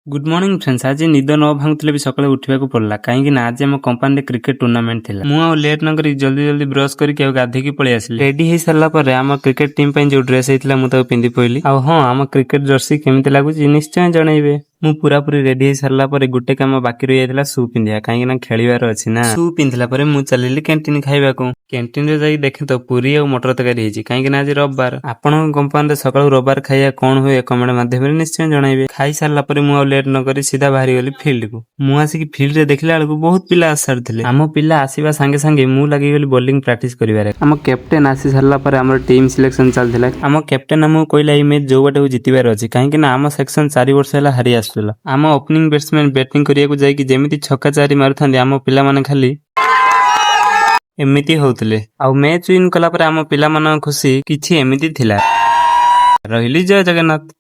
Good morning friends. आज निद न भांगुले भी सकाଳେ उठा पड़ा कहीं आज आम कंपानी क्रिकेट टूर्नामेंट थी। मुझे लेट न करी जल्दी जल्दी ब्रश करके गाधेकी पलि आसिली। रेडी हो सारा पर आम क्रिकेट टीम जो ड्रेस होता मुझे पिंधि पड़ी। हाँ, आम क्रिकेट जर्सी केमी लगुच निश्चय जनइबे। मु पूरा पूरी रेडी हो सारा पर गोटे कम बाकी रही जाता शू पिंधा कहीं खेलवार अच्छी ना। शू पिंधला मुझे चलिली कैंटीन खाइबा को। कैंटीन रे जाई देखे तो पूरी और मटर तरकारी होती कहीं आज रविवार। आपण कंपानी सकाळु रविवार खाइया कौन हुए कमेंट माध्यम निश्चय जनइबे। खाई सारा पर मुझे लेट न करी सीधा बाहरी गली फील्ड को। मु आसिक फील्ड रे देखला बेलू बहुत पिला आसी सारी। आम पिला आसवा सांगे सांगे मु लगी गली बॉलिंग प्रैक्टिस करिवारे। आम कैप्टेन आसी सारा पर आम टीम सिलेक्शन चलथिला। आम कैप्टेन आमको कहला ए मैच जो बाटे जितबार अछि कहीं ना आम सेक्शन 4 वर्ष है हारी आसुला। आम ओपनिंग बैट्समैन बैटिंग करिया जाइकी जेमिति छक्का चारि मारुथांदी आम पिला माने खाली एमिति होउतले। आ मैच विन कला पर आम पिला मान खुशी किछि एमिति थिला। रहिली जय जगन्नाथ।